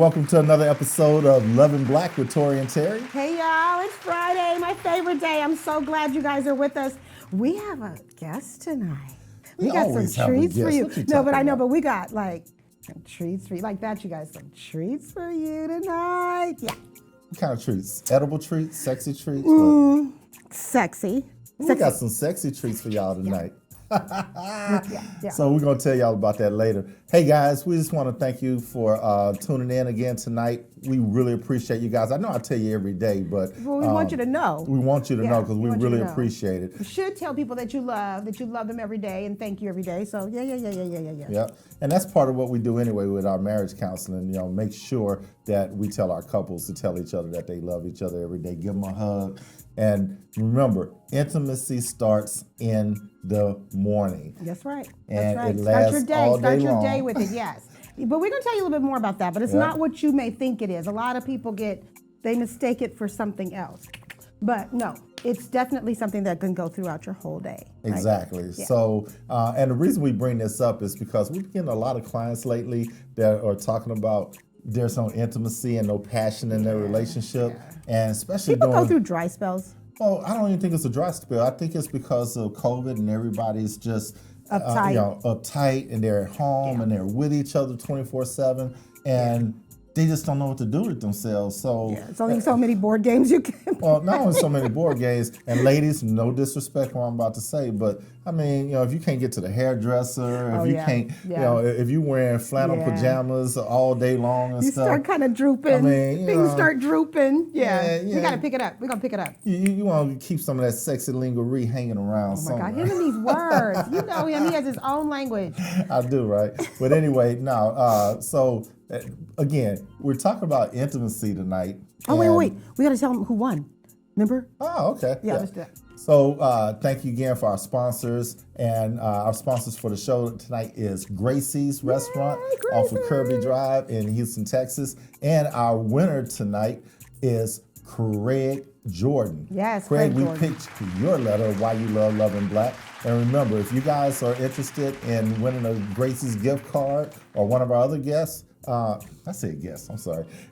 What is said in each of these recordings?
welcome to another episode of Loving Black with Tori and Terry. Hey y'all, it's Friday, my favorite day. I'm so glad you guys are with us. We have a guest tonight. We got some treats for you. No, but I know, but we got like some treats for you. Like that, you guys, some treats for you tonight. Yeah. What kind of treats? Edible treats? Sexy treats? Sexy. We got some sexy treats for y'all tonight. Yeah. So we're going to tell y'all about that later. Hey guys, we just want to thank you for tuning in again tonight. We really appreciate you guys. I know I tell you every day, but we want you to know. We want you to know because we really appreciate it. You should tell people that you love them every day and thank you every day. So yeah. Yeah, and that's part of what we do anyway with our marriage counseling. You know, make sure that we tell our couples to tell each other that they love each other every day. Give them a hug. And remember, intimacy starts in the morning. That's right. And that's right. it lasts Start your long. day with it, yes. But we're going to tell you a little bit more about that, but it's not what you may think it is. A lot of people they mistake it for something else. But no, it's definitely something that can go throughout your whole day. Right? Exactly. Yeah. So, and the reason we bring this up is because we've getting a lot of clients lately that are talking about there's no intimacy and no passion in their relationship. Yeah. And especially people go through dry spells. Oh, I don't even think it's a dry spell. I think it's because of COVID and everybody's just uptight and they're at home and they're with each other 24/7 and they just don't know what to do with themselves. So it's only so many board games you can play. Well, not only so many board games, and ladies, no disrespect what I'm about to say, but I mean, you know, if you can't get to the hairdresser, if you can't, you know, if you're wearing flannel pajamas all day long and you stuff. start kind of drooping. I mean, things start drooping. Yeah. We got to pick it up. We're going to pick it up. You want to keep some of that sexy lingerie hanging around somewhere. Oh my God, him and these words. You know him, he has his own language. I do, right? But anyway, again, we're talking about intimacy tonight. Oh, wait. We got to tell them who won. Remember? Oh, okay. Yeah, let's do that. So thank you again for our sponsors. And our sponsors for the show tonight is Gracie's Restaurant off of Kirby Drive in Houston, Texas. And our winner tonight is Craig Jordan. Yes, Craig, we Jordan. picked your letter, Why You Love Loving Black. And remember, if you guys are interested in winning a Gracie's gift card or one of our other guests,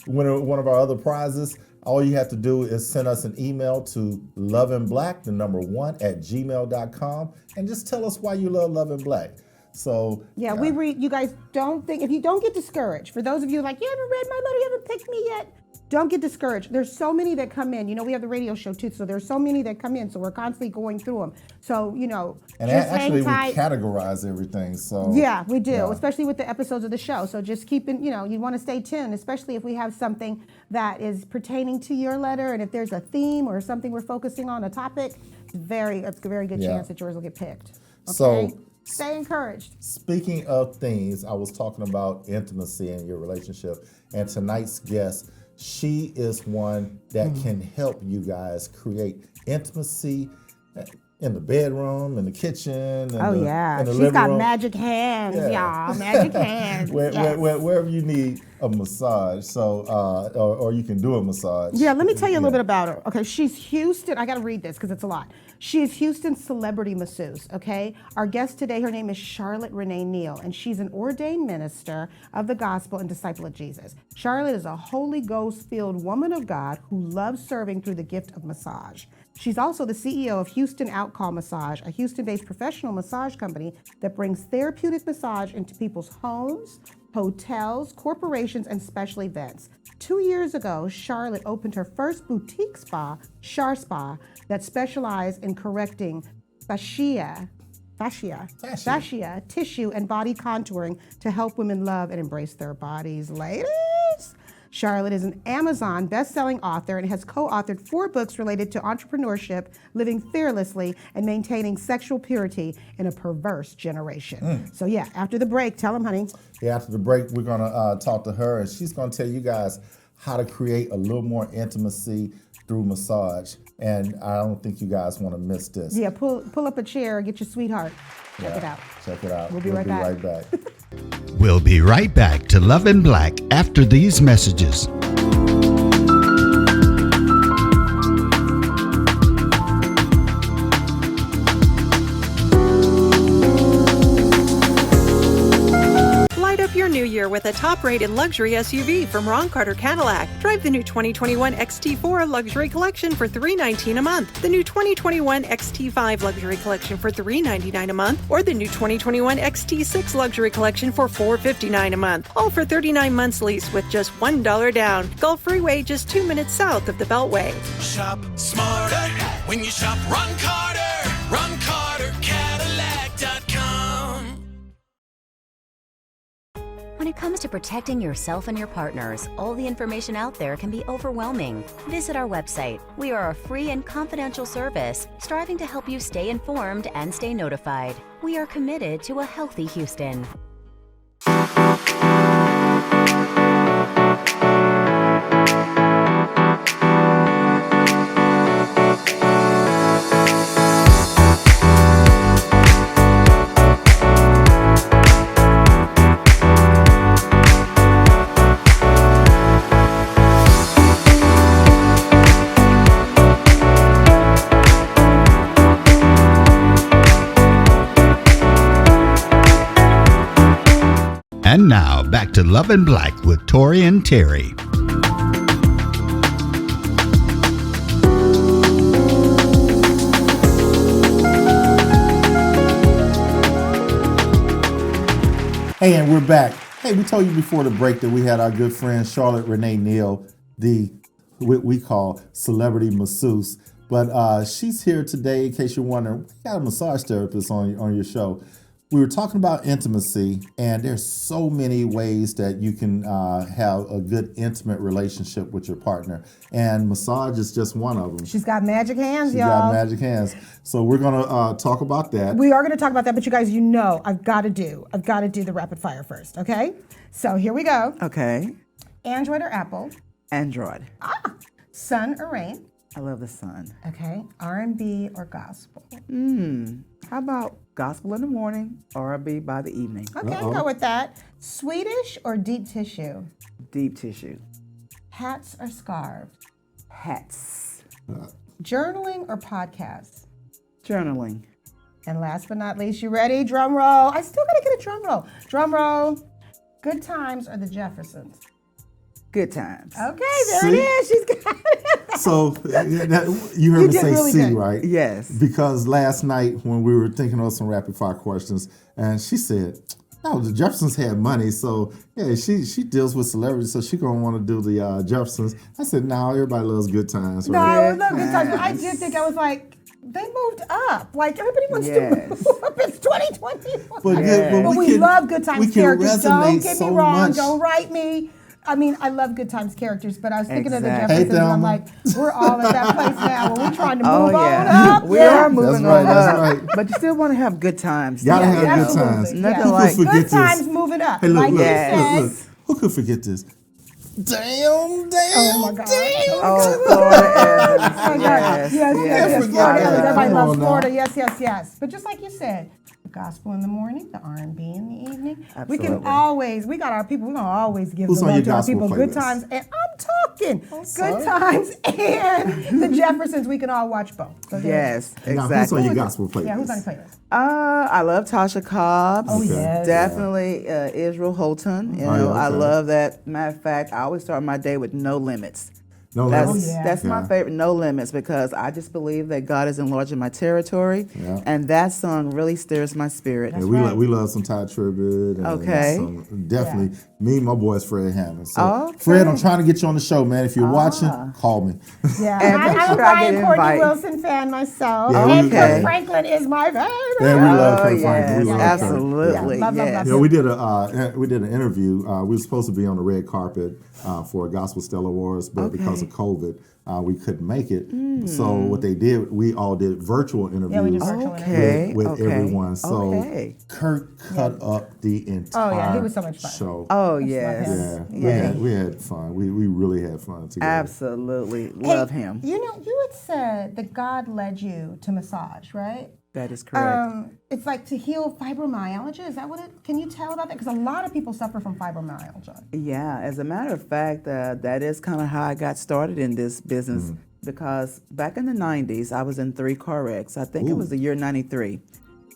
winning one of our other prizes, all you have to do is send us an email to loveandblack1@gmail.com and just tell us why you love Loving Black. So we read. You guys if you don't get discouraged. For those of you like, you haven't read my letter, you haven't picked me yet. Don't get discouraged. There's so many that come in. You know, we have the radio show too, so there's so many that come in. So we're constantly going through them. So, you know, and just actually hang tight. We categorize everything. So yeah, we do, especially with the episodes of the show. So just keeping, you want to stay tuned, especially if we have something that is pertaining to your letter, and if there's a theme or something we're focusing on, a topic, it's a very good chance that yours will get picked. Okay? So stay encouraged. Speaking of themes, I was talking about intimacy in your relationship, and tonight's guest, she is one that can help you guys create intimacy in the bedroom, in the kitchen, in the she's living got room. magic hands, y'all. Magic hands. Wherever you need a massage, so or you can do a massage. Yeah, let me tell you a little bit about her. Okay, she's Houston. I got to read this because it's a lot. She is Houston's celebrity masseuse. Okay, our guest today, her name is Charlotte Renee Neal, and she's an ordained minister of the gospel and disciple of Jesus. Charlotte is a Holy Ghost-filled woman of God who loves serving through the gift of massage. She's also the CEO of Houston Outcall Massage, a Houston-based professional massage company that brings therapeutic massage into people's homes, hotels, corporations, and special events. 2 years ago, Charlotte opened her first boutique spa, CharSpa, that specialized in correcting fascia, tissue, and body contouring to help women love and embrace their bodies. Ladies, Charlotte is an Amazon best-selling author and has co-authored 4 books related to entrepreneurship, living fearlessly, and maintaining sexual purity in a perverse generation. So after the break, tell them, honey. Yeah, after the break, we're going to talk to her, and she's going to tell you guys how to create a little more intimacy through massage. And I don't think you guys want to miss this. Yeah, pull up a chair, get your sweetheart. Check it out. Check it out. We'll be right back. We'll be right back to Love and Black after these messages. Light up your new year with a top-rated luxury SUV from Ron Carter Cadillac. Drive the new 2021 XT4 Luxury Collection for $319 a month, the new 2021 XT5 Luxury Collection for $399 a month, or the new 2021 XT6 Luxury Collection for $459 a month. All for 39 months lease with just $1 down. Gulf Freeway, just 2 minutes south of the Beltway. Shop smarter when you shop Ron Carter. RonCarterCadillac.com. When it comes to protecting yourself and your partners, all the information out there can be overwhelming. Visit our website. We are a free and confidential service striving to help you stay informed and stay notified. We are committed to a healthy Houston. And now, back to Love and Black with Tori and Terry. Hey, and we're back. Hey, we told you before the break that we had our good friend Charlotte Renee Neal, what we call celebrity masseuse. But she's here today, in case you're wondering, we got a massage therapist on your show. We were talking about intimacy, and there's so many ways that you can have a good intimate relationship with your partner, and massage is just one of them. She's got magic hands, She's y'all. got magic hands. So we're gonna talk about that. We are going to talk about that, but you guys, I've got to do the rapid fire first, okay? So here we go. Okay. Android or Apple? Android. Sun or rain? I love the sun. Okay. R&B or gospel? How about gospel in the morning, R&B by the evening? Okay, I'll go with that. Swedish or deep tissue? Deep tissue. Hats or scarves? Hats. Journaling or podcasts? Journaling. And last but not least, you ready? Drum roll. I still gotta get a drum roll. Drum roll. Good Times or the Jeffersons? Good times. Okay, there it is. She's got it. So you heard me did say really C, good. right? Yes. Because last night when we were thinking of some rapid fire questions, and she said, "No, the Jeffersons had money, so yeah, she deals with celebrities, so she gonna want to do the Jeffersons." I said, "No, everybody loves Good Times, No, right?" I love Good Times. But I did think I was like, they moved up. Like everybody wants to Yes. move up. It's 2021. But, But we can- love Good Times we can characters. Don't resonate get so me wrong. much. Don't write me. I mean, I love Good Times characters, but I was thinking of the Exactly. Jeffersons, Hey, and I'm Thelma. like, we're all at that place now where we're trying to move Oh, on yeah. up. We Yeah. are moving right, on that's up. right. But you still want to have good times. Gotta Yeah. have good Absolutely. times. Nothing Who like- could forget Good this? times moving up. Hey, look, like look, you Yes. said. look. Who could forget this? Damn. Oh my God. Oh, Florida Evans. Oh my God. Yes, Yes, yes. Florida. Yeah. Everybody Come loves on now. Florida. Yes. But just like you said, the gospel in the morning, the R&B in the evening. We can Absolutely. always, we got our people, we're going to always give Who's the on love your to our gospel people. Good playlist? times, and I'm talking sorry. Good Times and the Jeffersons. We can all watch both. So there Yes, Now, who's on exactly. your gospel playlist? Yeah, who's on the playlist? I love Tasha Cobbs. Oh, yes. Definitely Israel Houghton. You Oh, know, yeah, I okay. love that. Matter of fact, I always start my day with No Limits. No That's limits? yeah. that's my Yeah. favorite, No Limits, because I just believe that God is enlarging my territory, Yeah. and that song really stirs my spirit. Yeah, right. we love some Ty Tribbett. And Okay. some, definitely. Me and my boy's Fred Hammond. So, Okay. Fred, I'm trying to get you on the show, man. If you're watching, call me. Yeah, And make I'm a sure I Brian get Courtney invite. Wilson fan myself. Yeah, and we- Kirk Okay. Franklin is my favorite. Yeah, we love Oh, Kirk Franklin. yes, We love Kirk. absolutely, Yeah. Love, yes. Yeah, we did an interview. We were supposed to be on the red carpet for Gospel Stellar Awards, but because of COVID, we couldn't make it. So what they did, we all did virtual interviews. Yeah, we did virtual Okay, with okay, everyone. So okay. Kurt cut up the entire Oh, yeah, he was so much fun. show. Oh him. yes, Yeah, we had fun. We really had fun together. absolutely love him. You know, you had said that God led you to massage, right? That is correct. It's like to heal fibromyalgia. Is that what it? Can you tell about that? Because a lot of people suffer from fibromyalgia. Yeah, as a matter of fact, that is kind of how I got started in this business. Because back in the 90s, I was in 3 car wrecks. I think it was the year 93.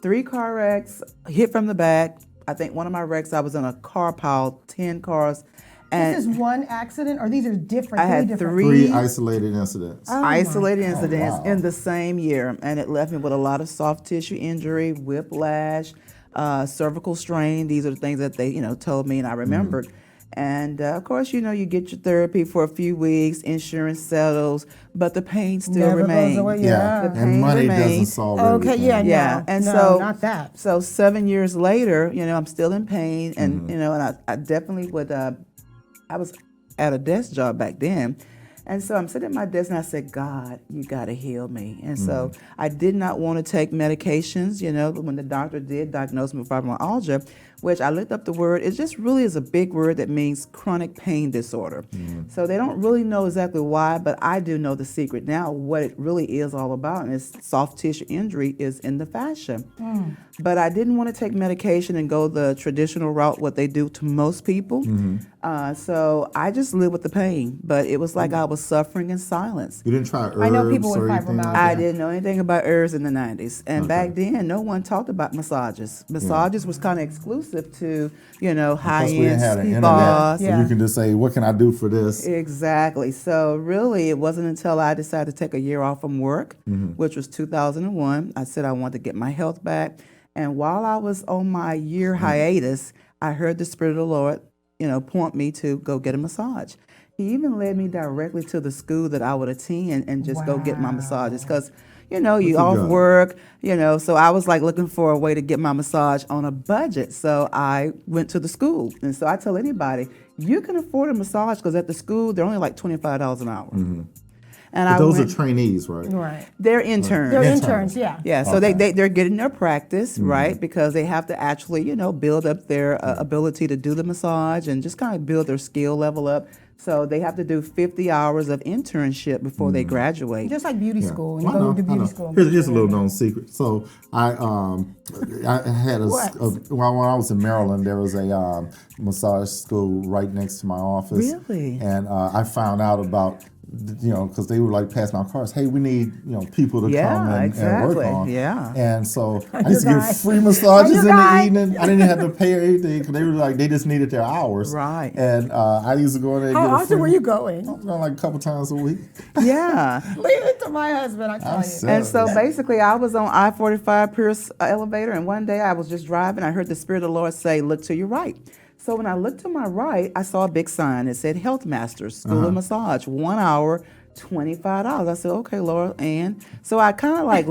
3 car wrecks, hit from the back, I think one of my wrecks, I was in a car pile, 10 cars. And This is one accident, or these are different? I had different? three isolated incidents. isolated incidents wow. in the same year, and it left me with a lot of soft tissue injury, whiplash, cervical strain. These are the things that they, told me, and I remembered. And of course, you get your therapy for a few weeks, insurance settles, but the pain still Never goes remains. away, yeah. The And pain money doesn't remains. solve Okay, everything. yeah, Yeah, no, and no, so not that. So 7 years later, I'm still in pain, and and I definitely would. I was at a desk job back then. And so I'm sitting at my desk and I said, God, you got to heal me. And so I did not want to take medications, when the doctor did diagnose me with fibromyalgia, which I looked up the word. It just really is a big word that means chronic pain disorder. So they don't really know exactly why, but I do know the secret now. What it really is all about, and it's soft tissue injury, is in the fascia. But I didn't want to take medication and go the traditional route, what they do to most people. So I just lived with the pain, but it was like I was suffering in silence. You didn't try herbs I know people with or anything like fibromyalgia. that? I didn't know anything about herbs in the 90s. And back then, no one talked about massages. Massages was kind of exclusive to, Plus, we didn't have the high-end internet, spas. so you can just say, what can I do for this? Exactly. So really, it wasn't until I decided to take a year off from work, which was 2001. I said I wanted to get my health back. And while I was on my year hiatus, I heard the Spirit of the Lord, point me to go get a massage. He even led me directly to the school that I would attend and just go get my massages because, you off God. work, so I was like looking for a way to get my massage on a budget. So I went to the school. And so I tell anybody, you can afford a massage because at the school, they're only like $25 an hour. And But those are trainees, right? Right. They're interns. They're interns, yeah. Yeah, so they're getting their practice, right? Because they have to actually, build up their ability to do the massage and just kind of build their skill level up. So they have to do 50 hours of internship before they graduate. Just like beauty school. When you I know, go to I know. beauty school. Here's a little known secret. So I had when I was in Maryland, there was a massage school right next to my office. Really? And I found out about, because they were like passing out cards. Hey, we need people to come and work on. Yeah. And so I used to Your get guy. free massages in Your guy. the evening. I didn't have to pay anything because they were like they just needed their hours. Right. And I used to go in there. And How get a often free, were you going? Like a couple times a week. Yeah. Leave it to my husband, I tell you. said- And so basically, I was on I-45 Pierce elevator, and one day I was just driving. I heard the Spirit of the Lord say, look to your right. So when I looked to my right, I saw a big sign that said Health Masters School of Massage, 1 hour, $25. I said, okay, Lord. And so I kind of like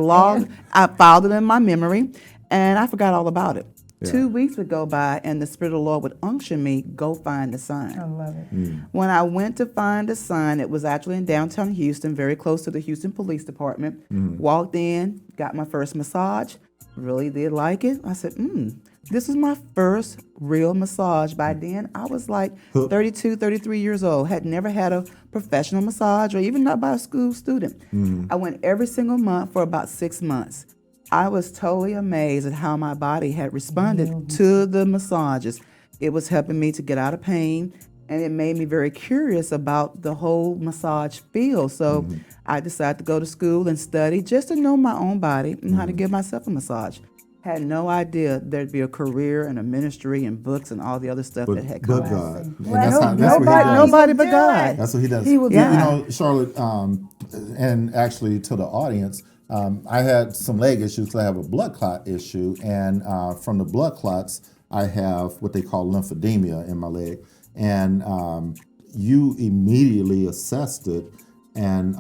I filed it in my memory, and I forgot all about it. 2 weeks would go by, and the Spirit of the Lord would unction me, go find the sign. I love it. When I went to find the sign, it was actually in downtown Houston, very close to the Houston Police Department. Walked in, got my first massage, really did like it. I said, this is my first real massage. By then, I was like 32, 33 years old, had never had a professional massage or even not by a school student. I went every single month for about 6 months. I was totally amazed at how my body had responded to the massages. It was helping me to get out of pain, and it made me very curious about the whole massage field. So I decided to go to school and study just to know my own body and how to give myself a massage. Had no idea there'd be a career and a ministry and books and all the other stuff that had come But out. God. And Well, that's what he does. Nobody but do God. it. That's what he does. He will do Charlotte, and actually to the audience, I had some leg issues. I have a blood clot issue, and from the blood clots, I have what they call lymphedema in my leg. And you immediately assessed it, and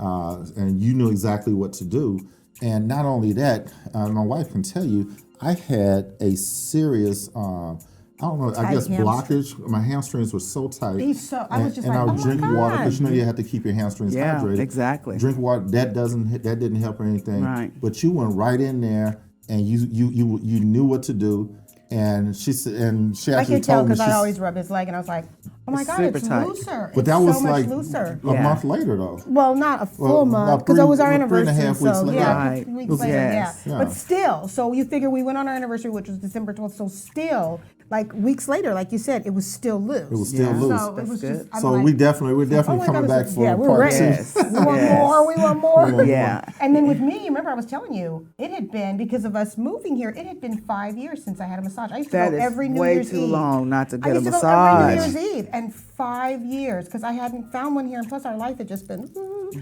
you knew exactly what to do. And not only that, my wife can tell you, I had a serious, I don't know, I guess blockage. My hamstrings were so tight. I was just and like, I would oh my drink water God. because you have to keep your hamstrings Yeah, hydrated. exactly. Drink water. That didn't help or anything. Right. But you went right in there and you knew what to do. And she said, and she I actually could tell told me, because I always rub his leg, and I was like, Oh my It's God, super it's tight. looser. But It's that was so much like looser. a month later, though. Well, not a full Well, month about because it was our 3.5 anniversary. weeks So later. yeah, Right. 3 weeks Yes. later, Yes. Yeah. But still, so you figure we went on our anniversary, which was December 12th. So still, like weeks later, like you said, it was still loose. It was still Yeah. loose. So it was That's just. good. I'm So like, we're definitely oh my coming God, back it's- for yeah, we're part ready. two. Yes. We want Yes. more. We want more. Yeah. And then with me, remember I was telling you, it had been because of us moving here. It had been 5 years since I had a massage. I used to That go is every New way Year's too Eve. long not to I get a used to go every massage. New Year's Eve, and 5 years because I hadn't found one here, and plus our life had just been,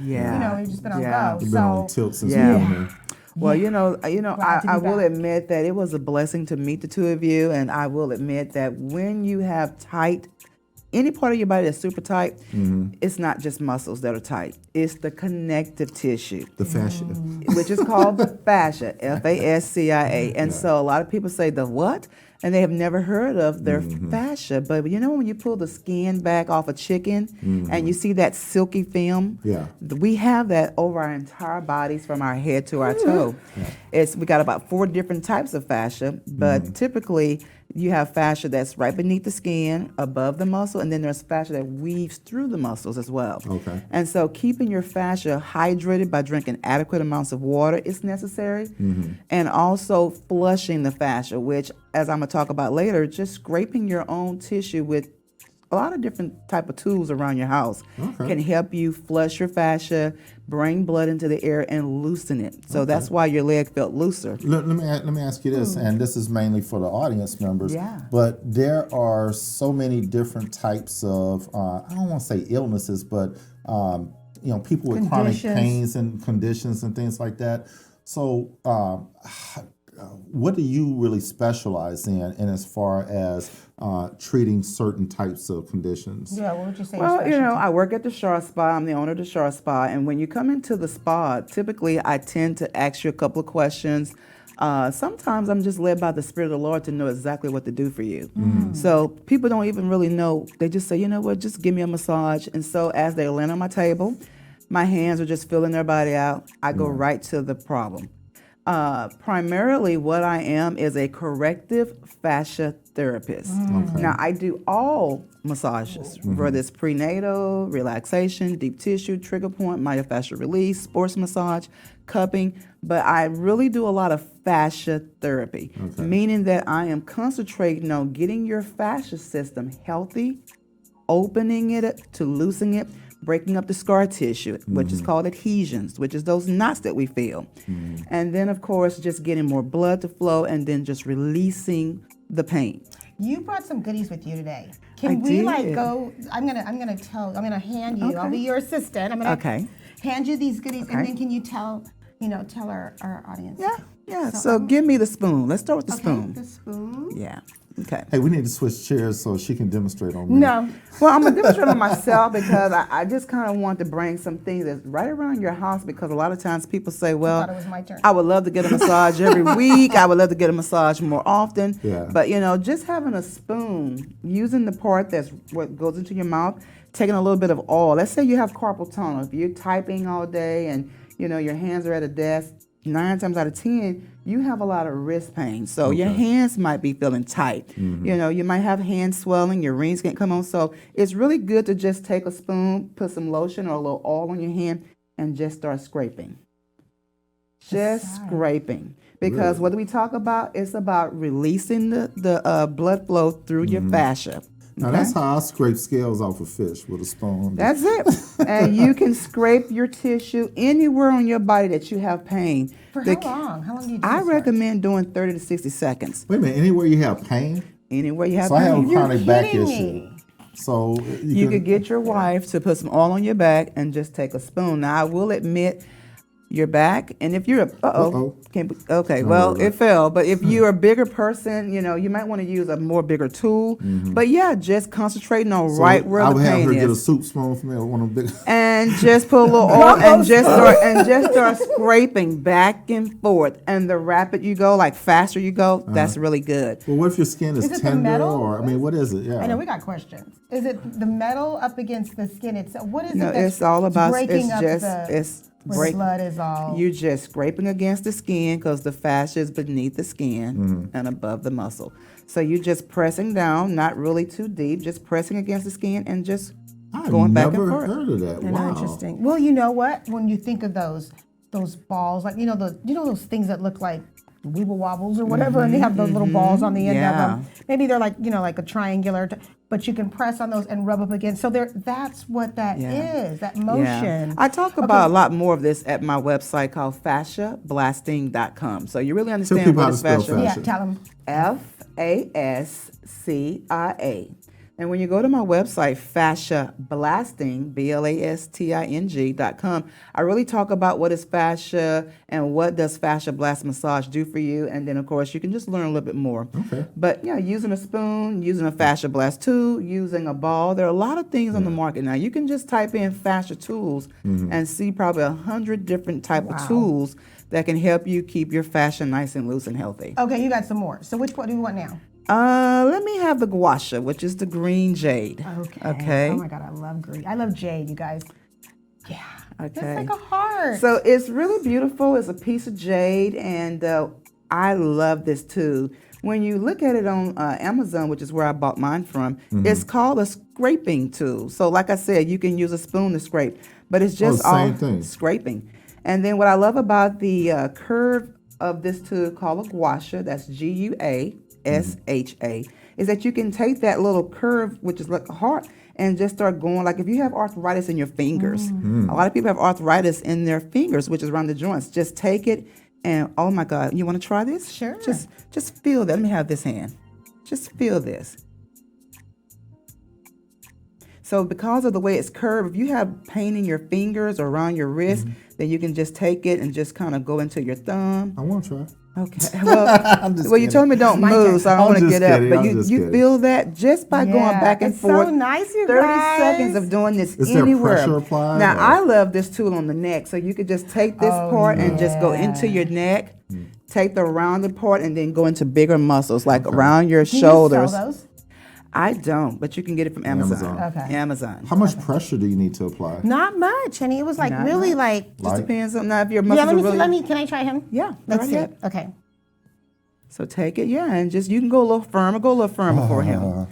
Yeah. you know, it had just been on Yeah. go. We've been on So tilt since Yeah. we've been here. Well, Glad to be I will back. admit that it was a blessing to meet the two of you, and I will admit that when you have tight, any part of your body that's super tight, it's not just muscles that are tight. It's the connective tissue, The fascia. which is called the fascia, Fascia. And so a lot of people say the what? And they have never heard of their fascia. But you know when you pull the skin back off a chicken and you see that silky film? Yeah. We have that over our entire bodies from our head to our toe. We got about 4 different types of fascia, but typically you have fascia that's right beneath the skin, above the muscle, and then there's fascia that weaves through the muscles as well. Okay. And so keeping your fascia hydrated by drinking adequate amounts of water is necessary, and also flushing the fascia, which, as I'm going to talk about later, just scraping your own tissue with a lot of different type of tools around your house can help you flush your fascia, bring blood into the air, and loosen it. So that's why your leg felt looser. Let me ask you this, and this is mainly for the audience members. Yeah. But there are so many different types of I don't want to say illnesses, but people with chronic Conditions. pains and conditions and things like that. So what do you really specialize in as far as treating certain types of conditions? yeah, what would you say? your Well, specialty? I work at the CharSpa. I'm the owner of the CharSpa. And when you come into the spa, typically I tend to ask you a couple of questions. Sometimes I'm just led by the Spirit of the Lord to know exactly what to do for you. So people don't even really know. They just say, you know what, just give me a massage. And so as they land on my table, my hands are just filling their body out. I go right to the problem. Primarily what I am is a corrective fascia therapist. Now I do all massages, whether it's prenatal, relaxation, deep tissue, trigger point, myofascial release, sports massage, cupping, but I really do a lot of fascia therapy, meaning that I am concentrating on getting your fascia system healthy, opening it to loosen it, breaking up the scar tissue, which is called adhesions, which is those knots that we feel. And then, of course, just getting more blood to flow and then just releasing the pain. You brought some goodies with you today. Can I we like did. go? I'm gonna hand you. I'll Okay. be your assistant. I'm gonna Okay. hand you these goodies, and Okay. then can you tell our audience? Yeah. So give me the spoon. Let's start with the Okay, spoon. the spoon. Yeah. Okay. Hey, we need to switch chairs so she can demonstrate on me. No. Well, I'm going to demonstrate on myself because I just kind of want to bring some things that's right around your house because a lot of times people say, well, thought it was my turn. I would love to get a massage every week. I would love to get a massage more often. Yeah. But, just having a spoon, using the part that's what goes into your mouth, taking a little bit of oil. Let's say you have carpal tunnel. If you're typing all day and, your hands are at a desk, 9 times out of 10, you have a lot of wrist pain. So your hands might be feeling tight. You might have hand swelling, your rings can't come on. So it's really good to just take a spoon, put some lotion or a little oil on your hand, and just start scraping. Just scraping. Because what do we talk about? It's about releasing the blood flow through your fascia. Now that's how I scrape scales off a fish with a spoon. That's it. And you can scrape your tissue anywhere on your body that you have pain. For how long? How long do you do I this for? recommend doing 30 to 60 seconds. Wait a minute, anywhere you have pain? Anywhere you have So I have a pain. chronic back kidding issue. me. So You could get your wife to put some oil on your back and just take a spoon. Now, I will admit, your back, and if you're it fell. But if you're a bigger person, you might want to use a more bigger tool. But yeah, just concentrating on right where I the would have pain her get a is, soup spoon for me or one of them big. and just put a little oil and just start scraping back and forth. And the rapid you go, like faster you go, that's really good. Well, what if your skin is Is it the tender, metal? or what is it? Yeah. I know we got questions. Is it the metal up against the skin itself? What is No, it that's it's all about breaking it's up just the? Where the blood is all. You're just scraping against the skin because the fascia is beneath the skin and above the muscle. So you're just pressing down, not really too deep, just pressing against the skin and just going back and forth. I've never heard of that. Wow. Wow. Interesting. Well, you know what? When you think of those balls, like those things that look like weeble wobbles or whatever, and they have those little balls on the end of them. Maybe they're like like a triangular, but you can press on those and rub up against. So that's what that is. That motion. Yeah. I talk about a lot more of this at my website called fasciablasting.com. So you really understand what is fascia. Yeah, tell them. FASCIA. And when you go to my website, Fascia Blasting, BLASTING.com, I really talk about what is fascia and what does fascia blast massage do for you. And then, of course, you can just learn a little bit more. Okay. But, using a spoon, using a fascia blast tool, using a ball, there are a lot of things on the market now. You can just type in fascia tools and see probably 100 different type of tools that can help you keep your fascia nice and loose and healthy. Okay, you got some more. So which one do you want now? Let me have the gua sha, which is the green jade. Okay. Oh my God, I love green. I love jade, you guys. Yeah. Okay. It's like a heart. So it's really beautiful. It's a piece of jade, and I love this too. When you look at it on Amazon, which is where I bought mine from, it's called a scraping tool. So like I said, you can use a spoon to scrape, but it's just all scraping. And then what I love about the curve of this tool called a gua sha, that's GUASHA, is that you can take that little curve, which is like a heart, and just start going. Like if you have arthritis in your fingers, a lot of people have arthritis in their fingers, which is around the joints. Just take it and, oh my God, you want to try this? Sure. Just feel that. Let me have this hand. Just feel this. So because of the way it's curved, if you have pain in your fingers or around your wrist, then you can just take it and just kind of go into your thumb. I want to try. Okay. Well, you told me don't move, so I don't want to get up. But you feel that just by going back and forth. So nice, you 30 guys. seconds of doing this Is anywhere. there pressure applied? Now, I love this tool on the neck, so you could just take this part and just go into your neck, take the rounded part, and then go into bigger muscles, like around your shoulders. You sell those? I don't, but you can get it from Amazon. Okay. Amazon. How much pressure do you need to apply? Not much, and it was like Not really much. like. Just depends on now if your muscles Yeah, are really. Can I try him? Yeah, Let's go see ahead. it. Okay. So take it, and just you can go a little firmer, for him.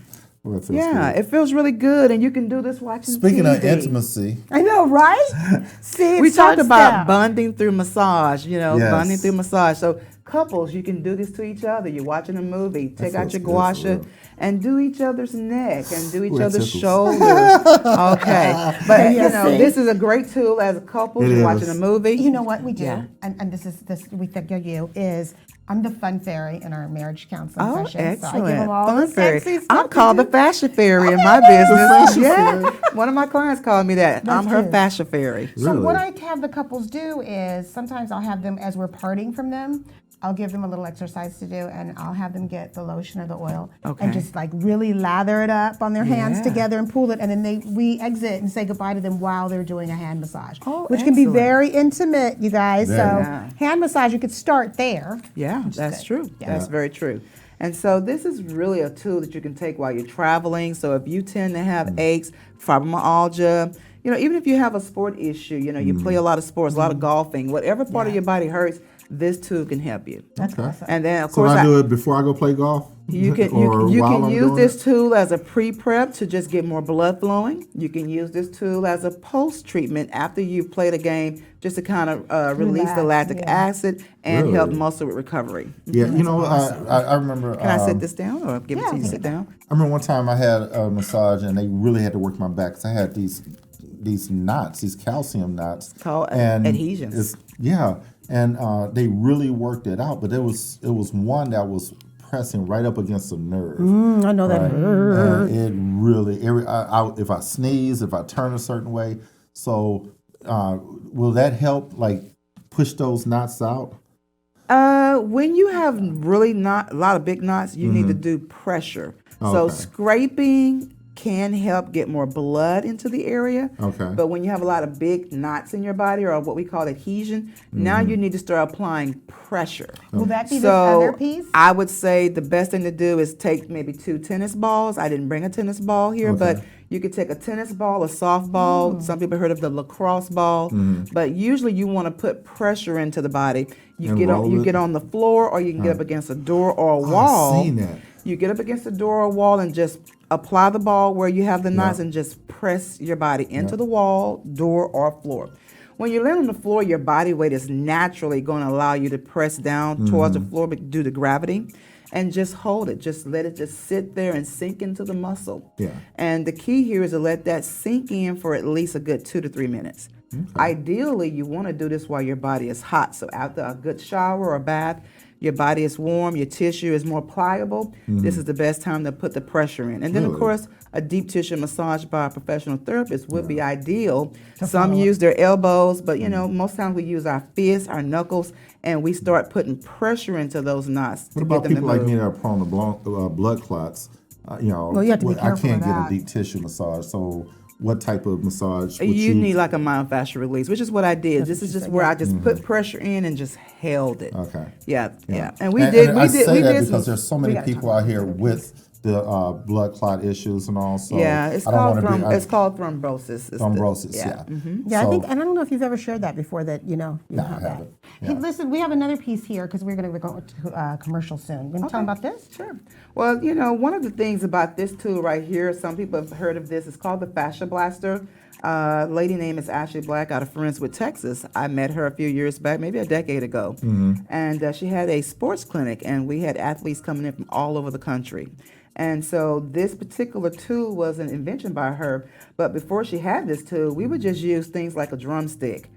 Yeah, it feels really good, and you can do this watching Speaking TV. of intimacy, I know, right? See, we talked about down. bonding through massage, Yes. bonding through massage. So couples, you can do this to each other. You're watching a movie, take out your feels gua good for sha real. and do each other's neck and do each Ooh, it other's tickles. shoulders. Okay, but this is a great tool as a couple. It You're is. watching a movie. You know what we do, Yeah. and this we think of you is I'm the fun fairy in our marriage counseling Oh, session. excellent. So I give them all Fun the fairy. sexy stuff I'm to called do. the fascia fairy in my business. fascia Yeah. fairy. One of my clients called me that. That's I'm her cute. fascia fairy. So Really? what I have the couples do is sometimes I'll have them, as we're parting from them, I'll give them a little exercise to do, and I'll have them get the lotion or the oil and just like really lather it up on their hands Yeah. together and pull it, and then we exit and say goodbye to them while they're doing a hand massage, Oh, which can be excellent. very intimate, you guys. Very. So Yeah. hand massage, you could start there. Yeah, that's good. true. Yeah. That's very true. And so this is really a tool that you can take while you're traveling. So if you tend to have aches, fibromyalgia, even if you have a sport issue, you play a lot of sports, a lot of golfing, whatever part of your body hurts, this tool can help you. That's Okay. awesome. And then of So course I do it before I go play golf? you can Or you while can I'm use doing this it? tool as a pre-prep to just get more blood flowing. You can use this tool as a post-treatment after you've played a game, just to kind of release the Relax, lactic yeah. acid and help Really? muscle recovery. Yeah, I remember. Can I sit this down or give it to you to sit down? I remember one time I had a massage and they really had to work my back because I had these knots, these calcium knots. Called and adhesions. And they really worked it out, but it was one that was pressing right up against the nerve. I know that. And it really, if I sneeze, if I turn a certain way, so will that help, like push those knots out? When you have really a lot of big knots, you need to do pressure. So Okay. scraping can help get more blood into the area. Okay. But when you have a lot of big knots in your body, or what we call adhesion, now you need to start applying pressure. Will that be this So other piece? I would say the best thing to do is take maybe 2 tennis balls. I didn't bring a tennis ball here, but You could take a tennis ball, a softball. Some people heard of the lacrosse ball, but usually you want to put pressure into the body. You get on the floor, or you can get up against a door or a wall. I've seen that. You get up against a door or a wall and just apply the ball where you have the knots and just press your body into the wall, door, or floor. When you land on the floor, your body weight is naturally going to allow you to press down towards the floor due to gravity, and just hold it. Just let it just sit there and sink into the muscle. Yeah. And the key here is to let that sink in for at least a good 2 to 3 minutes. Okay. Ideally, you want to do this while your body is hot. So after a good shower or bath, your body is warm, your tissue is more pliable. This is the best time to put the pressure in. And then, of course, a deep tissue massage by a professional therapist would be ideal. Some use their elbows, but, most times we use our fists, our knuckles, and we start putting pressure into those knots. What about people like me that are prone to blood clots? Well, you have to be careful I can't of get a that. deep tissue massage, so what type of massage would You need like a myofascial release, which is what I did. This is just where I just put pressure in and just held it. Okay. Yeah. And I say that because there's so many people out here with the blood clot issues and all. So it's called thrombosis. Thrombosis, yeah. Yeah, I think, and I don't know if you've ever shared that before. That No, I haven't. Hey, listen, we have another piece here because we're going to go to commercial soon. You want to tell them about this? Sure. Well, one of the things about this tool right here, some people have heard of this. It's called the Fascia Blaster. Lady name is Ashley Black out of Friendswood, Texas. I met her a few years back, maybe a decade ago. And she had a sports clinic, and we had athletes coming in from all over the country. And so this particular tool was an invention by her. But before she had this tool, we would just use things like a drumstick,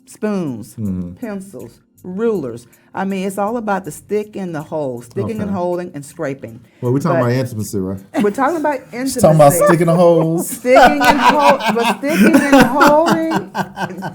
spoons, pencils, rulers. I mean, it's all about the stick in the hole, sticking and holding and scraping. Well, we're talking about intimacy, right? We're talking about intimacy. Talking about sticking the holes. Sticking and holding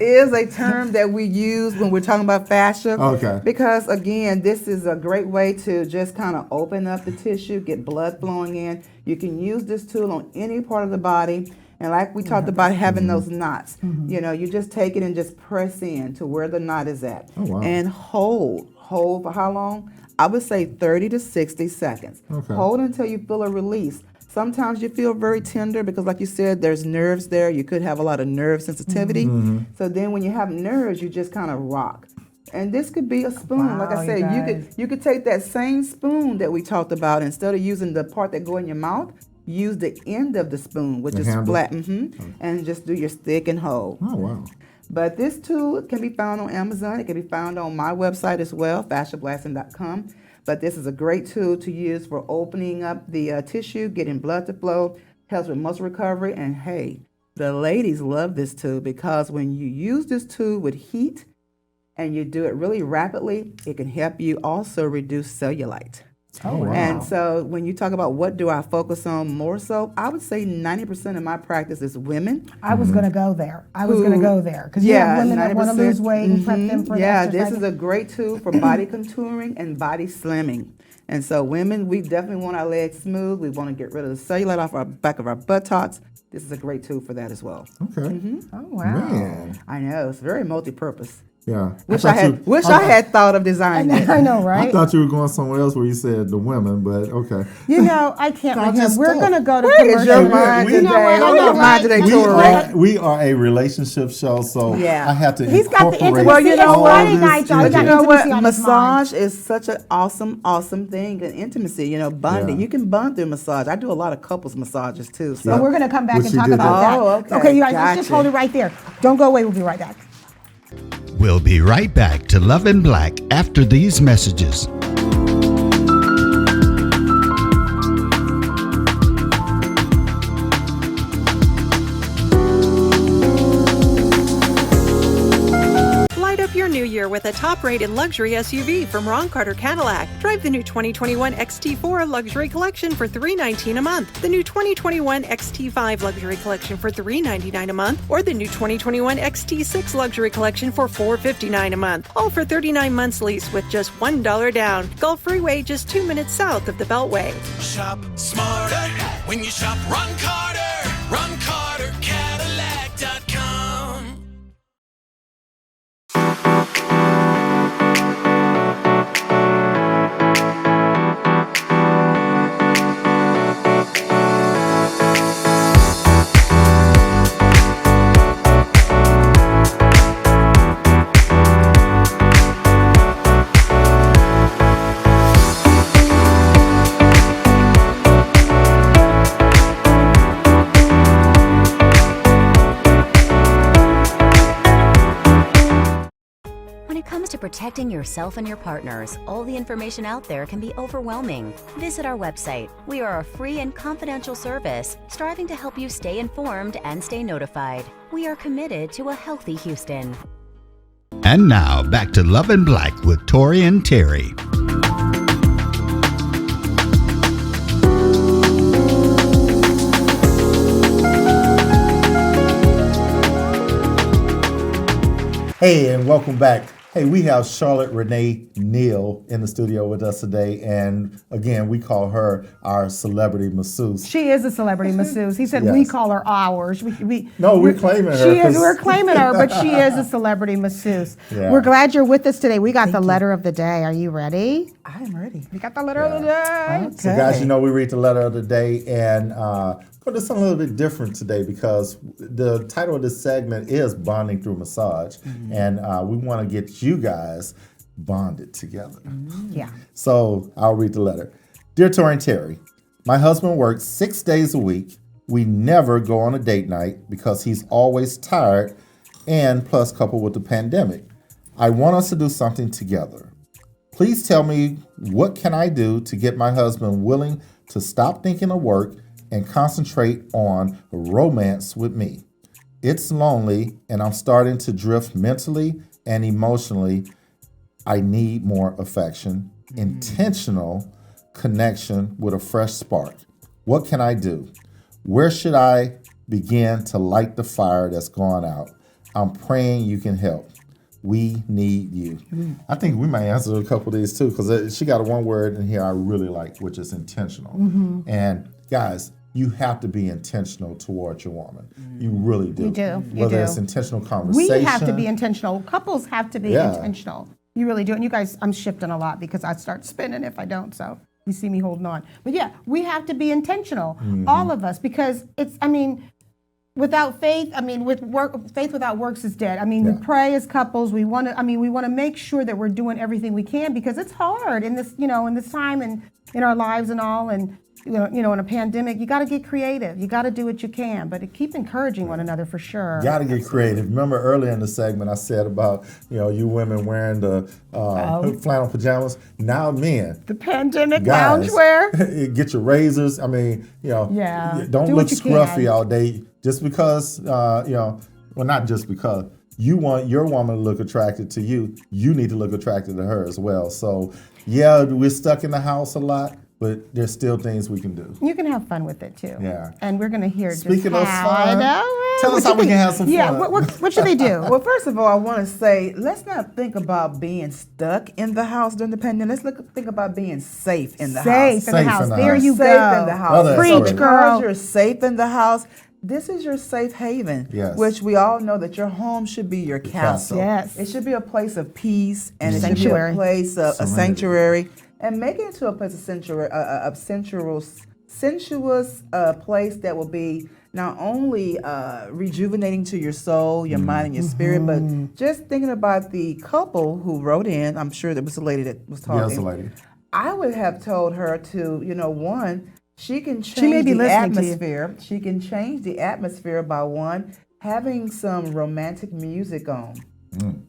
is a term that we use when we're talking about fascia. Okay. Because again, this is a great way to just kind of open up the tissue, get blood flowing in. You can use this tool on any part of the body. And like we talked about having those knots, you just take it and just press in to where the knot is at. Oh, wow. And hold for how long? I would say 30 to 60 seconds. Okay. Hold until you feel a release. Sometimes you feel very tender because, like you said, there's nerves there. You could have a lot of nerve sensitivity. So then when you have nerves, you just kind of rock. And this could be a spoon. Like I said, you could take that same spoon that we talked about. Instead of using the part that go in your mouth, use the end of the spoon, which is flat, and just do your stick and hold. Oh, wow. But this tool can be found on Amazon. It can be found on my website as well, fasciablasting.com. But this is a great tool to use for opening up the tissue, getting blood to flow, helps with muscle recovery. And hey, the ladies love this tool because when you use this tool with heat and you do it really rapidly, it can help you also reduce cellulite. Oh, wow. And so when you talk about what do I focus on more so, I would say 90% of my practice is women. I was going to go there. Because you have women that want to lose weight and prep them for this is a great tool for body contouring and body slimming. And so women, we definitely want our legs smooth. We want to get rid of the cellulite off our back of our buttocks. This is a great tool for that as well. Okay. Oh, wow. Man. I know. It's very multi-purpose. Yeah. Wish I had thought of designing it. I know, right? I thought you were going somewhere else where you said the women, but okay. I can't make him. We're going to go to Where is commercial. your mind we- today? you know what? Where's your mind today, Tori? We are a relationship show, so I have to He's got the incorporate intimacy. Well, you know all what? this Night, y'all. We into got You know what? intimacy on his mind. Massage is such an awesome thing, and intimacy. Bonding. Yeah. You can bond through massage. I do a lot of couples massages too. So So we're going to come back Which and you talk did about that. that. Oh, okay. Okay, you guys, let's just Gotcha. hold it right there. Don't go away. We'll be right back. We'll be right back to Love in Black after these messages. Light up your new year with a top-rated luxury SUV from Ron Carter Cadillac. Drive the new 2021 XT4 Luxury Collection for $319 a month, the new 2021 XT5 Luxury Collection for $399 a month, or the new 2021 XT6 Luxury Collection for $459 a month. All for 39 months lease with just $1 down. Gulf Freeway, just 2 minutes south of the Beltway. Shop smarter when you shop Ron Carter. RonCarterCadillac.com. protecting yourself and your partners, all the information out there can be overwhelming. Visit our website. We are a free and confidential service striving to help you stay informed and stay notified. We are committed to a healthy Houston. And now, back to Love and Black with Tori and Terry. Hey, and welcome back. Hey, we have Charlotte Renee Neal in the studio with us today, and again, we call her our celebrity masseuse. She is a celebrity masseuse. He said Yes. we call her ours. We're claiming her. She is. We're claiming her, but she is a celebrity masseuse. Yeah. We're glad you're with us today. We got the letter of the day. Are you ready? I am ready. We got the letter of the day. Okay. So, guys, we read the letter of the day, and going to do something a little bit different today because the title of this segment is Bonding Through Massage, and we want to get you guys bonded together. Yeah. So I'll read the letter. Dear Tori and Terry, my husband works 6 days a week. We never go on a date night because he's always tired, and plus coupled with the pandemic. I want us to do something together. Please tell me, what can I do to get my husband willing to stop thinking of work and concentrate on romance with me? It's lonely, and I'm starting to drift mentally and emotionally. I need more affection, intentional connection with a fresh spark. What can I do? Where should I begin to light the fire that's gone out? I'm praying you can help. We need you. I think we might answer a couple of these too, because she got one word in here I really like, which is intentional. And guys, you have to be intentional towards your woman. You really do. You do. Whether it's intentional conversation. We have to be intentional. Couples have to be intentional. You really do. And you guys, I'm shifting a lot because I start spinning if I don't. So you see me holding on. But yeah, we have to be intentional, all of us, because without faith, with work, faith without works is dead. We pray as couples. We want to make sure that we're doing everything we can because it's hard in this, in this time and in our lives and all. And in a pandemic, you got to get creative. You got to do what you can, but keep encouraging one another for sure. Got to get creative. Remember earlier in the segment, I said about you women wearing the flannel pajamas. Now men, the pandemic guys, loungewear. Get your razors. Don't Do look what you scruffy can. all day just because. Not just because. You want your woman to look attracted to you. You need to look attracted to her as well. So yeah, we're stuck in the house a lot. But there's still things we can do. You can have fun with it too. Yeah. And we're going to hear Speaking just of how. fun, tell us how we can have some fun. Yeah, what should they do? Well, first of all, I want to say, let's not think about being stuck in the house during the pandemic. Let's think about being safe in the house. Safe in the house. There you go. Safe in the house. Preach, girl. Because you're safe in the house, this is your safe haven, which we all know that your home should be your castle. Yes. It should be a place of peace, and it should be a place of a sanctuary. And make it into a place of sensuous place that will be not only rejuvenating to your soul, your mind, and your spirit, but just thinking about the couple who wrote in. I'm sure there was a lady that was talking. Yes, a lady. I would have told her to, one, she can change the atmosphere. She can change the atmosphere by one, having some romantic music on,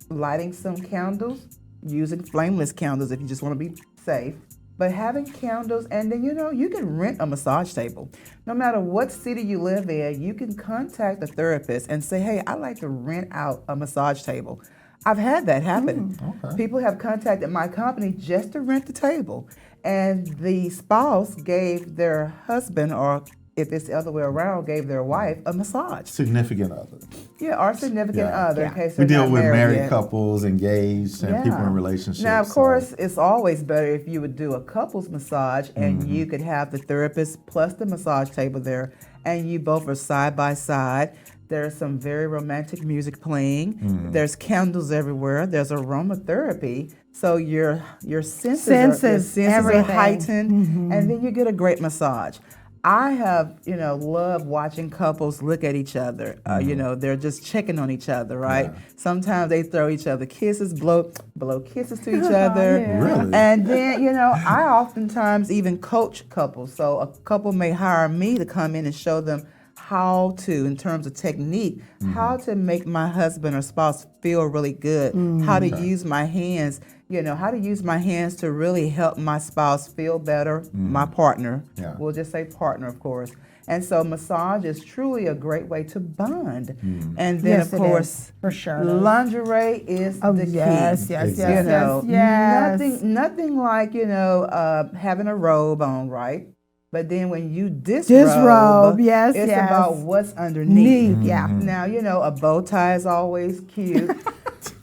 lighting some candles, using flameless candles if you just want to be safe, but having candles, and then you can rent a massage table. No matter what city you live in, you can contact a therapist and say, hey, I'd like to rent out a massage table. I've had that happen. Okay. People have contacted my company just to rent the table, and the spouse gave their husband, or if it's the other way around, gave their wife a massage. Significant other. Yeah, our significant other. In case we they're deal not with married yet. couples, engaged, and people in relationships. Now, of course, it's always better if you would do a couples massage and you could have the therapist plus the massage table there, and you both are side by side. There's some very romantic music playing. There's candles everywhere. There's aromatherapy. So your senses are heightened, and then you get a great massage. I have, love watching couples look at each other. They're just checking on each other, right? Yeah. Sometimes they throw each other kisses, blow kisses to each other. Really? And then, I oftentimes even coach couples. So a couple may hire me to come in and show them how to, in terms of technique, how to make my husband or spouse feel really good, how to use my hands, how to use my hands to really help my spouse feel better, my partner. Yeah. We'll just say partner, of course. And so massage is truly a great way to bond. And then, Yes, of it course, is. For sure it is. lingerie is the key. Yes, Exactly. yes. Nothing like, having a robe on, right? But then when you Disrobe, yes, it's yes. about what's underneath. Yeah. Now, a bow tie is always cute.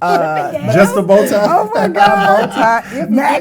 Just a bow tie? Oh my A God. bow tie.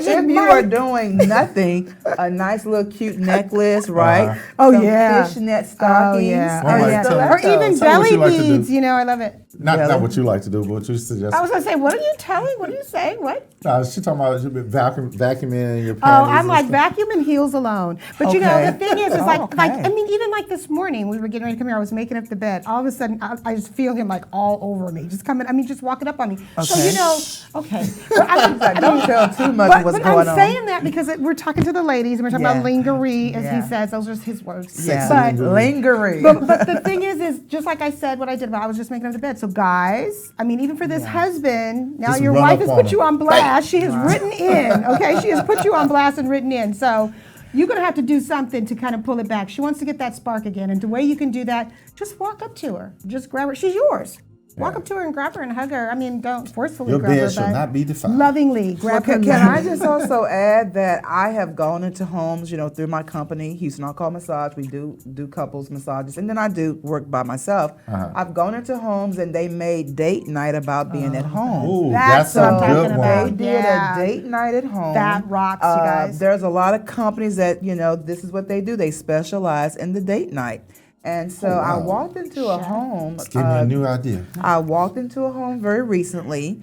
If you are doing nothing, a nice little cute necklace, right? Oh, Some yeah. fishnet stockings. yeah. All right, And tell me. Or even tell me what belly you like to do. beads, I love it. Not what you like to do, but what you suggest. I was going to say, what are you telling? What are you saying? What? She talking about you vacuuming your panties. Oh, I'm and like stuff. vacuum and heels alone. But Okay. the thing is like Okay. even like this morning, we were getting ready to come here. I was making up the bed. All of a sudden, I just feel him like all over me, just coming. Just walking up on me. Okay. So okay. But Don't tell too much of what's but going I'm on. saying that because we're talking to the ladies and we're talking about lingerie, as Yeah. he says. Those are his words. Yeah. But Lingerie. but the thing is just like I said, what I did, I was just making up the bed. So guys, even for this husband, now Just your run wife up has on put him. you on blast. She has written in, okay? She has put you on blast and written in. So you're going to have to do something to kind of pull it back. She wants to get that spark again. And the way you can do that, just walk up to her. Just grab her. She's yours. Walk up to her and grab her and hug her. Don't forcefully Your grab her, bed shall but not be defiled. lovingly grab her. Can I just also add that I have gone into homes, through my company, Houston Alcohol Massage. We do couples massages, and then I do work by myself. I've gone into homes and they made date night about being at home. Ooh, That's what I'm a talking good about. one. They did Yeah. a date night at home. That rocks, you guys. There's a lot of companies that, this is what they do. They specialize in the date night. And so I wow. walked into a home. Give me a new idea. I walked into a home very recently.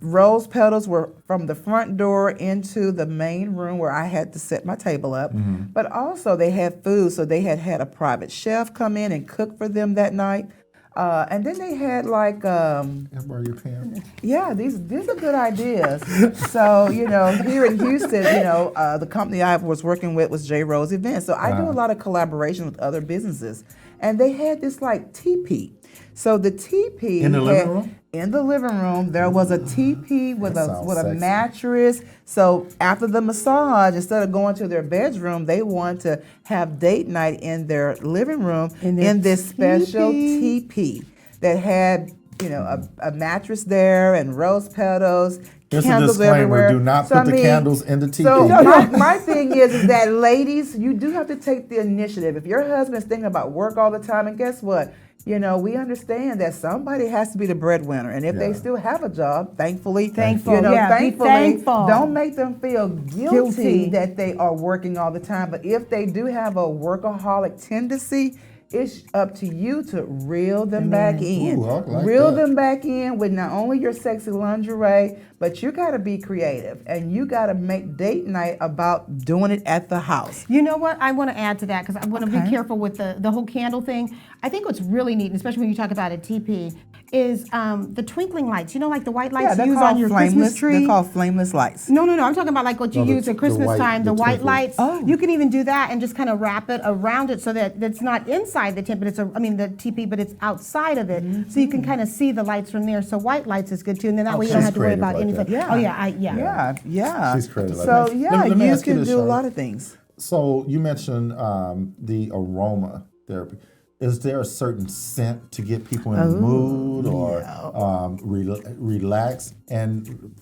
Rose petals were from the front door into the main room where I had to set my table up. But also they had food, so they had a private chef come in and cook for them that night. And then they had like, Can I borrow your pen? yeah, these are good ideas. So, here in Houston, the company I was working with was J. Rose Events. So I do a lot of collaboration with other businesses. And they had this like teepee. So the teepee In the living room? In the living room, there was a teepee with That a sounds sexy. mattress. So after the massage, instead of going to their bedroom, they wanted to have date night in their living room in this special teepee that had, a mattress there and rose petals. Here's a Candles disclaimer, everywhere. do not So, put the candles in the teepee. So my thing is that ladies, you do have to take the initiative. If your husband's thinking about work all the time, and guess what? We understand that somebody has to be the breadwinner, and if they still have a job, thankfully, Be thankfully, thankful. don't make them feel guilty that they are working all the time. But if they do have a workaholic tendency, it's up to you to reel them back in. Ooh, I like Reel that. them back in with not only your sexy lingerie, but you got to be creative and you got to make date night about doing it at the house. You know what? I want to add to that because I want to be careful with the whole candle thing. I think what's really neat, especially when you talk about a TP, is the twinkling lights. Like the white lights you use on your Christmas tree. They're called flameless lights. No. I'm talking about like what you No, use the at Christmas white- time, the the white twinkle. lights. Oh. You can even do that and just kind of wrap it around it so that it's not inside the tent, but the TP, but it's outside of it. So you can kind of see the lights from there. So white lights is good too, and then that way you don't she's have to worry creative about like anything. that. Oh yeah. Yeah. She's creative like So that. yeah, Let me you ask you can this, do a Charlotte. lot of things. So you mentioned the aroma therapy. Is there a certain scent to get people in the mood or relax? And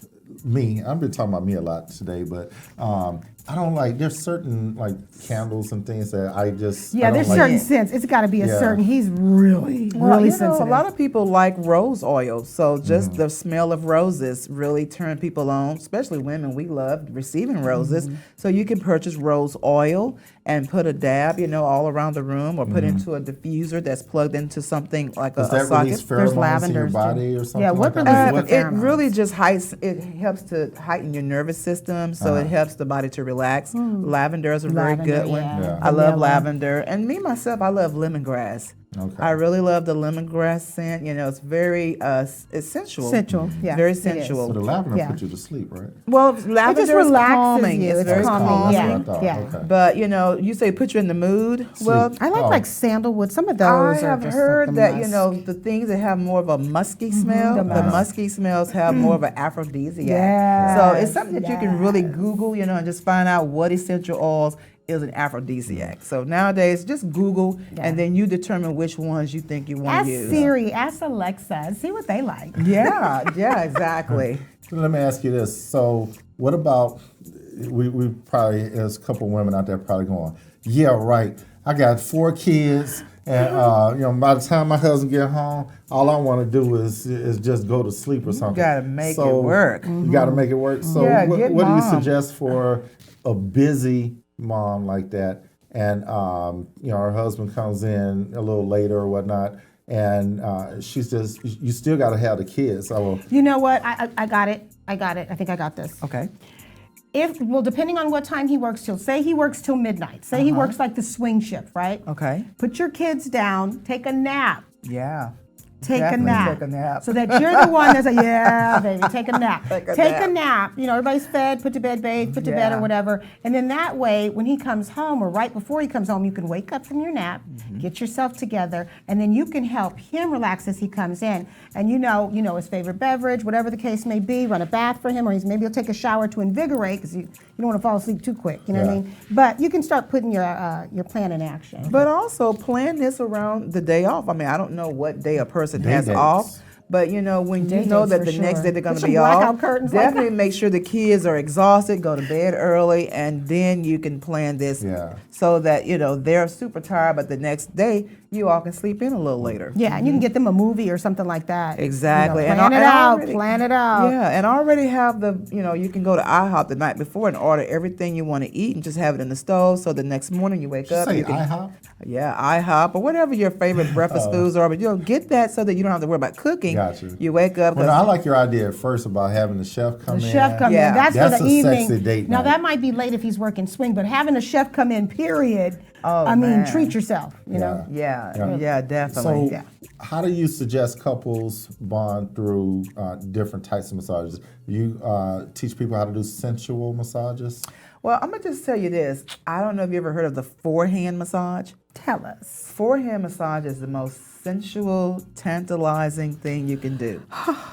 me, I've been talking about me a lot today, but I don't like, there's certain like candles and things that I just, I don't there's like. certain scents. It's got to be a Yeah. certain. He's really Well, sensitive. a lot of people like rose oil, so just the smell of roses really turn people on, especially women. We love receiving roses. So you can purchase rose oil and put a dab, all around the room, or put into a diffuser that's plugged into something like Does a that socket. release There's pheromones in your lavenders, too. body or something Yeah, like what that? releases It pheromones? really just helps to heighten your nervous system, so it helps the body to relax. Lavender is a very Lavender, good one. yeah. Yeah. I love Vanilla. lavender. And me, myself, I love lemongrass. Okay. I really love the lemongrass scent. You know, it's very it's sensual. Sensual, yeah. Very it is. sensual. So the lavender Yeah. puts you to sleep, right? Well, lavender is relaxes calming. you. It's It's very calming, calming. yeah. That's what I thought. Yeah. Okay. But you know, you say put you in the mood. Well, I like Oh. like sandalwood. Some of those I are have just heard like the that musk. the things that have more of a musky smell, the the musk. musky smells have more of an aphrodisiac. Yes, So it's something that you can really yes. Google, and just find out what essential oils is an aphrodisiac. So nowadays, just Google, and then you determine which ones you think you want Ask to use. Siri, ask Alexa, and see what they like. Yeah, exactly. Let me ask you this. So what about, we probably, there's a couple women out there probably going, yeah, right, I got 4 kids, and by the time my husband get home, all I want to do is just go to sleep or something. You gotta make it work. You got to make it work. So Yeah, what get do you mom. suggest for a busy mom like that? And her husband comes in a little later or whatnot, and she's just, you still got to have the kids. So You know what? I got it. I think I got this. Okay. Depending on what time he works till, say he works till midnight. Say he works like the swing shift, right? Okay. Put your kids down, take a nap. Yeah. Take a Definitely nap. take a nap. So that you're the one that's like, yeah, baby, take a nap. Take a a nap. nap. Everybody's fed, put to bed, bathe, put to bed or Yeah. whatever. And then that way, when he comes home or right before he comes home, you can wake up from your nap, get yourself together, and then you can help him relax as he comes in. And you know his favorite beverage, whatever the case may be, run a bath for him, or maybe he'll take a shower to invigorate because you don't want to fall asleep too quick, you know what I Yeah. mean? But you can start putting your plan in action. But also plan this around the day off. I mean, I don't know what day a person Day has dates. off. But when you Day know dates that for the next sure. day they're going Put to some be blackout off, curtains like definitely that. make sure the kids are exhausted, go to bed early, and then you can plan this so that, they're super tired, but the next day you all can sleep in a little later. Yeah, and you can get them a movie or something like that. Exactly. Plan it out. Plan it out. Yeah, and already have you can go to IHOP the night before and order everything you want to eat and just have it in the stove so the next morning you wake up. say You can, IHOP? Yeah, IHOP or whatever your favorite breakfast foods are, but get that so that you don't have to worry about cooking. Gotcha. You wake up. Well, I like your idea at first about having the chef come in. Chef come Yeah. in. That's That's for the a evening. sexy date Now night. that might be late if he's working swing, but having a chef come in, period. Oh, I mean, man. treat yourself. You know. Yeah, definitely. So, how do you suggest couples bond through different types of massages? You teach people how to do sensual massages? Well, I'm going to just tell you this. I don't know if you ever heard of the forehand massage. Tell us. Forehand massage is the most sensual, tantalizing thing you can do.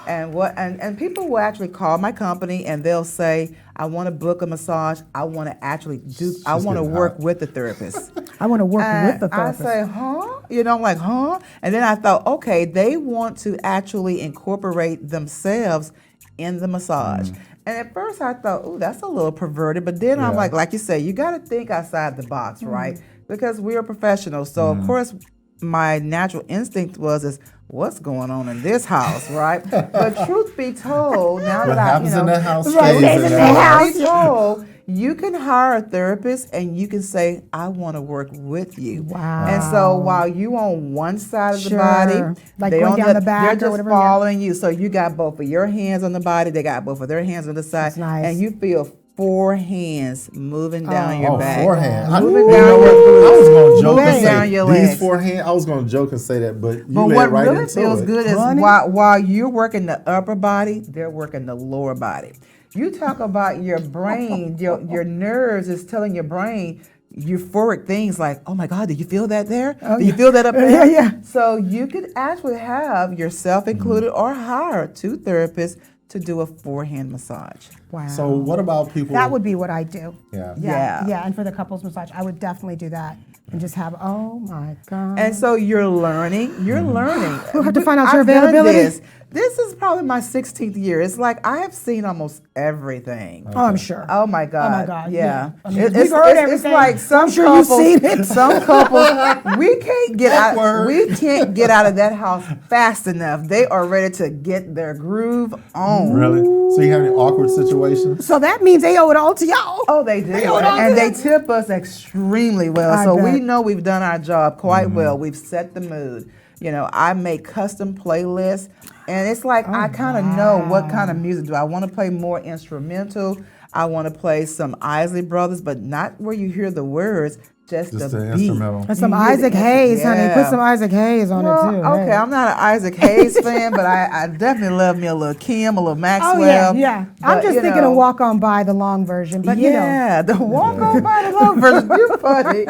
And people will actually call my company and they'll say, I want to book a massage. I want to actually I want to getting work hot. with the therapist. I want to work with the I therapist. say, huh? I'm like, huh? And then I thought, okay, they want to actually incorporate themselves in the massage. And at first I thought, oh, that's a little perverted. But then I'm Yeah. like you say, you got to think outside the box, right? Because we're professionals. So, of course, my natural instinct is what's going on in this house, right? But truth be told, now What that happens in that house stays stays in in that the house. house. Truth be told, you can hire a therapist and you can say, I want to work with you. Wow. And so while you on one side of the Sure. body, Like they going on down the back or they're just whatever, yeah. following you. So you got both of your hands on the body, they got both of their hands on the side. That's nice. And you feel 4 hands moving down your Oh, back. forehand. Moving You down know your what? glutes. I was going to joke Moving and down say your these legs. forehand. I was going to joke and say that, but you But led what right really into feels it. good is Honey. while you're working the upper body, they're working the lower body. You talk about your brain, your nerves is telling your brain euphoric things like, oh my God, did you feel that there? Oh, Did you yeah. feel that up there? Yeah. So you could actually have yourself included or hire 2 therapists to do a forehand massage. Wow. So what about people? That would be what I do. Yeah. Yeah. And for the couples massage, I would definitely do that and just have, oh my God. And so you're learning. We'll have to find out your I've done availability. This is probably my 16th year. It's like I have seen almost everything. Oh, I'm sure. Oh my God! Oh my God, Yeah, yeah. I mean, It- we've heard everything. It's like some I'm sure you've couples. seen it. Some couples, we can't get out. Awkward. We can't get out of that house fast enough. They are ready to get their groove on. Really? So you have any awkward situations? So that means they owe it all to y'all. Oh, they do, owe it all and to they them. tip us extremely well. I So we bet. know we've done our job quite well. We've set the mood. I make custom playlists, and it's like I kind of know what kind of music do I want to play. More instrumental. I want to play some Isley Brothers, but not where you hear the words. just Just the the beat. instrumental. That's some You hear the Isaac Hayes, honey. Put yeah. some Isaac Hayes on Well, it too. okay, Hey. I'm not an Isaac Hayes fan, but I definitely love me a little Kim, a little Maxwell. Oh yeah, yeah. I'm But, just you thinking know, of Walk On By, the long version, but you know. yeah, the walk on by the love version. You're funny.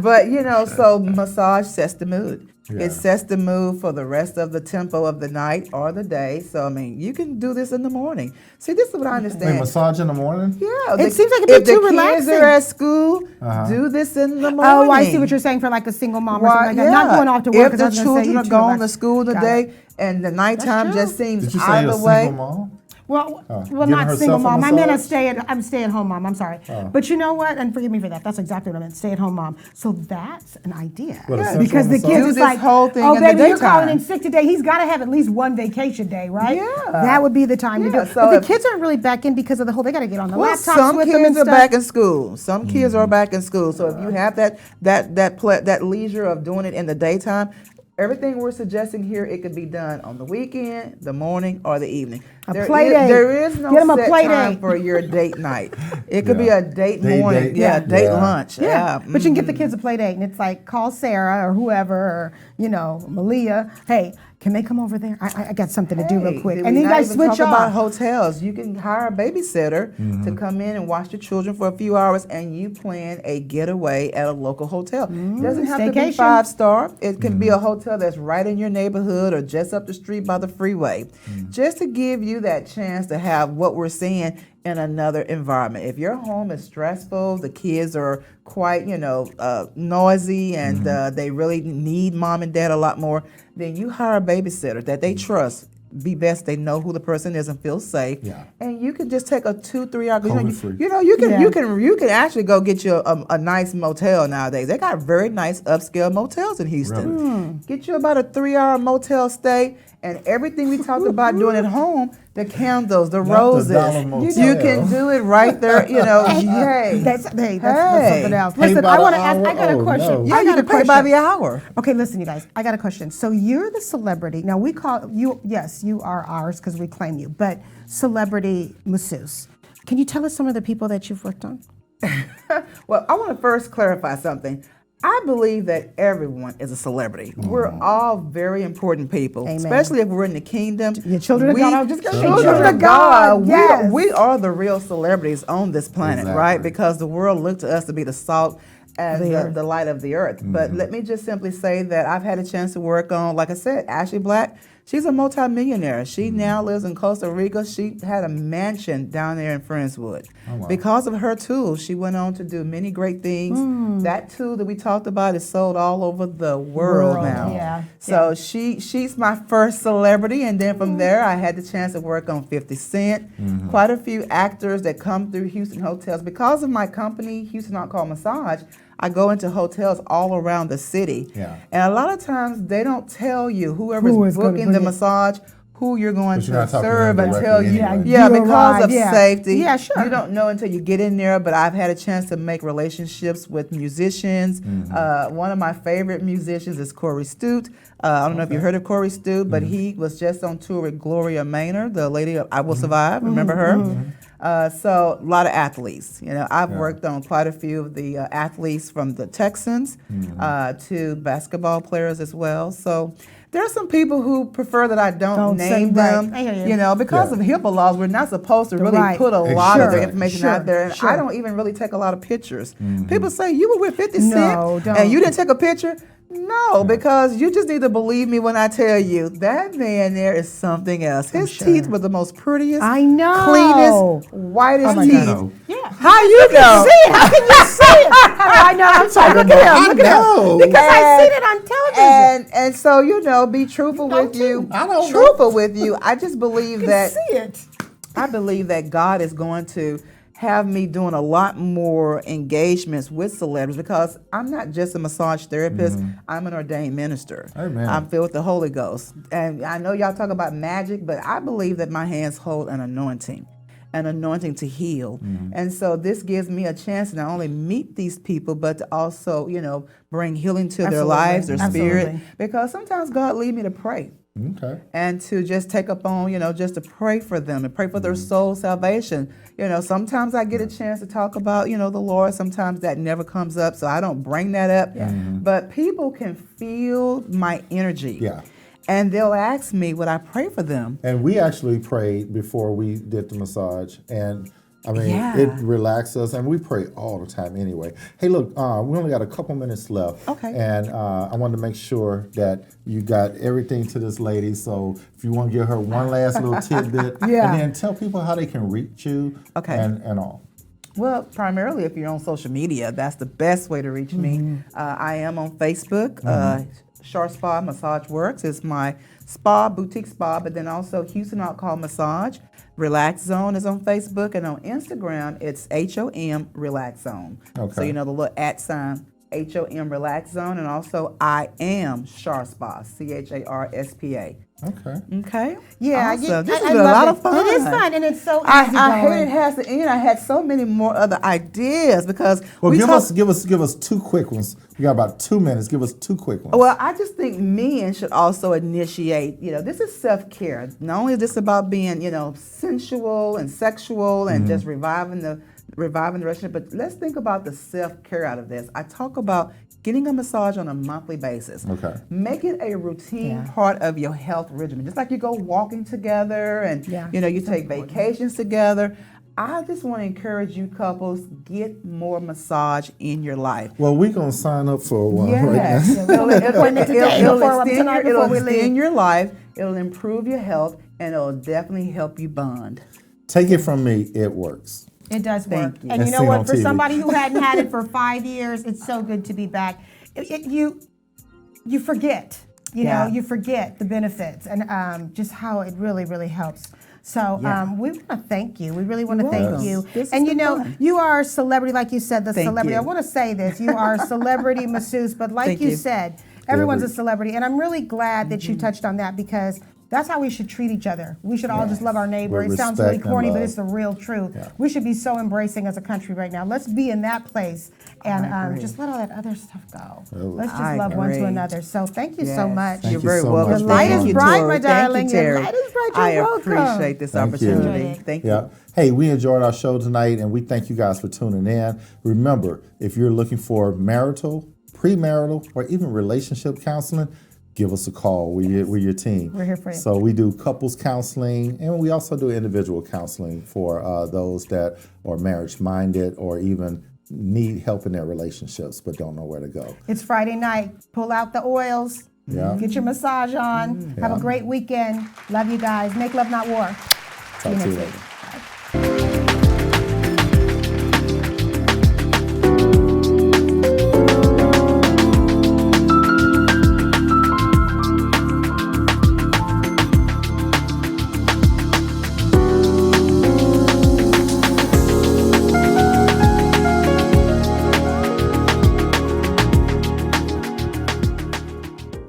But, so massage sets the mood. Yeah. It sets the mood for the rest of the tempo of the night or the day. So, I mean, you can do this in the morning. See, this is what I understand. Wait, massage in the morning? Yeah. It seems like it'd be too If the kids relaxing. are at school, do this in the morning. Oh, I see what you're saying for like a single mom or something like that. Not going off to work. If 'cause I the was gonna say children you are too going to relaxed. school in the Got day it. and the nighttime true. just seems Did you say you're either a way. single mom? Well, giving not herself single a mom. I meant massage? I'm stay at home mom. I'm sorry, but you know what? And forgive me for that. That's exactly what I meant. Stay at home mom. So that's an idea. What, a sensual because the massage? kids Do is this like, whole thing oh in the baby, you're calling daytime. in sick today. He's got to have at least one vacation day, right? Yeah. That would be the time to do Yeah, it. so But the if- kids aren't really back in because of the whole. They got to get on the Well, laptops some with them and kids are stuff. back in school. Some kids are back in school. So if you have that leisure of doing it in the daytime, everything we're suggesting here, it could be done on the weekend, the morning, or the evening. A play date. There is no Get 'em a set play time date. for your date night. It could be Yeah. a date Date morning, date. yeah, Yeah. date Yeah. lunch. Yeah, but you can get the mm. kids a play date, and it's like call Sarah or whoever, or Malia. Hey, can they come over there? I got something to do real Hey, quick, did and we then you not guys even switch talk about off. hotels. You can hire a babysitter to come in and watch the children for a few hours, and you plan a getaway at a local hotel. Doesn't have to be staycation. 5-star. It can be a hotel that's right in your neighborhood or just up the street by the freeway, just to give you that chance to have what we're seeing in another environment. If your home is stressful, the kids are quite, noisy, and they really need mom and dad a lot more, then you hire a babysitter that they trust. Be best they know who the person is and feel safe. Yeah. And you can just take a 2-3 hour. COVID-free. You can actually go get you a nice motel nowadays. They got very nice upscale motels in Houston. Really? Get you about a 3-hour motel stay, and everything we talked about doing at home, the candles, the Not the roses, dollar motel. you can do it right there. Hey, That's Hey. something else. Pay Listen, by I the want to ask. hour? I got a Oh, question. no. yeah, I you got a can pay by question. the hour. Okay, listen, you guys. I got a question. So you're the celebrity. Now we call you. Yes, you are ours because we claim you. But celebrity masseuse. Can you tell us some of the people that you've worked on? Well, I want to first clarify something. I believe that everyone is a celebrity. We're all very important people, Amen. especially if we're in the kingdom. Your children of God. I was just gonna say Children of God. Yes. We are the real celebrities on this planet, Exactly. right? Because the world looked to us to be the salt and The earth. the light of the earth. But let me just simply say that I've had a chance to work on, like I said, Ashley Black. She's a multimillionaire. She now lives in Costa Rica. She had a mansion down there in Friendswood. Oh, wow. Because of her tools, she went on to do many great things. That tool that we talked about is sold all over the world now. Yeah. So she's my first celebrity, and then from there I had the chance to work on 50 Cent, quite a few actors that come through Houston hotels. Because of my company, Houston Hot Call Massage, I go into hotels all around the city. Yeah. And a lot of times they don't tell you, Who whoever's is gonna booking bring the it. massage, who you're going But you're to not talking to serve them until directly you, anyway. yeah, You because arrive, of yeah. safety. Yeah, sure. You don't know until you get in there, but I've had a chance to make relationships with musicians. One of my favorite musicians is Corey Stute. I don't know if you heard of Corey Stute, but he was just on tour with Gloria Maynor, the lady of I Will Survive. Remember her? So a lot of athletes. I've worked on quite a few of the athletes from the Texans to basketball players as well. So there are some people who prefer that I don't Don't say, name them. right. I hear you. Because of HIPAA laws, we're not supposed to really Right. put a lot of their Sure. information Sure. out there. And Sure. I don't even really take a lot of pictures. People say, you were with 50 No, Cent don't. and you didn't take a picture? No, because you just need to believe me when I tell you that man there is something else. His teeth were the most prettiest, I know. cleanest, whitest my teeth. God. Yeah. How you know? See it? How can you see it? I know. I'm sorry. Look at him. Look at know. him. Because I've seen it on television. And so be truthful with you. I don't know. Truthful with you. I just believe that see it. I believe that God is going to have me doing a lot more engagements with celebrities because I'm not just a massage therapist. I'm an ordained minister. Amen. I'm filled with the Holy Ghost. And I know y'all talk about magic, but I believe that my hands hold an anointing to heal. And so this gives me a chance to not only meet these people, but to also, bring healing to their Absolutely. lives, their spirit. Absolutely. Because sometimes God leads me to pray. Okay. and to just take up on, just to pray for them and pray for their soul salvation. Sometimes I get a chance to talk about, the Lord. Sometimes that never comes up, so I don't bring that up. But people can feel my energy. Yeah. And they'll ask me, would I pray for them? And we actually prayed before we did the massage, and I mean, Yeah. it relaxes us, and we pray all the time anyway. Hey, look, we only got a couple minutes left. Okay. And I wanted to make sure that you got everything to this lady, so if you want to give her one last little tidbit, Yeah. and then tell people how they can reach you and all. Well, primarily if you're on social media, that's the best way to reach me. I am on Facebook. CharSpa Massageworx is my spa, boutique spa, but then also Houston Alcohol Massage. Relax Zone is on Facebook, and on Instagram, it's HOM Relax Zone. Okay. So, the little @ HOM Relax Zone, and also I am CharSpa, CHARSPA. Okay. Okay. Yeah, Awesome. This I has been a love lot it. of fun. It is fun, and it's so I easygoing. hate it has to end. I had so many more other ideas because Well, we give talk- us two quick ones. We got about 2 minutes. Give us two quick ones. Well, I just think men should also initiate, this is self-care. Not only is this about being, sensual and sexual and just reviving the relationship, but let's think about the self-care out of this. I talk about getting a massage on a monthly basis. Okay. Make it a routine part of your health regimen. Just like you go walking together and, you take vacations together. I just want to encourage you couples, get more massage in your life. Well, we're going to sign up for one right now. Yes. It'll extend your life, it'll improve your health, and it'll definitely help you bond. Take it from me, it works. It does work. Thank you. And you As know seen what? on For TV. somebody who hadn't had it for 5 years, it's so good to be back. You forget, you forget the benefits and just how it really, really helps. So we want to thank you. We really want to thank you. This And has been fun. you are a celebrity, like you said, the Thank celebrity. you. I want to say this. You are a celebrity masseuse, but like Thank you you. said, everyone's a celebrity. And I'm really glad that you touched on that because that's how we should treat each other. We should all just love our neighbor. With It sounds really respect and corny, but love. it's the real truth. Yeah. We should be so embracing as a country right now. Let's be in that place and agree. just let all that other stuff go. Let's just I love one to agree. another. So thank you so Yes. much. Thank You're you very so welcome. much. Your light Thank is you, bright, Tori. my darling. Thank you, Your Terry. light is bright. I You're welcome. appreciate this Thank you. opportunity. Enjoyed it. Thank you. Yeah. Hey, we enjoyed our show tonight, and we thank you guys for tuning in. Remember, if you're looking for marital, premarital, or even relationship counseling, give us a call. We're your team. We're here for you. So we do couples counseling, and we also do individual counseling for those that are marriage-minded or even need help in their relationships but don't know where to go. It's Friday night. Pull out the oils. Yeah. Get your massage on. Have a great weekend. Love you guys. Make love, not war. Talk to you next later. week. Bye.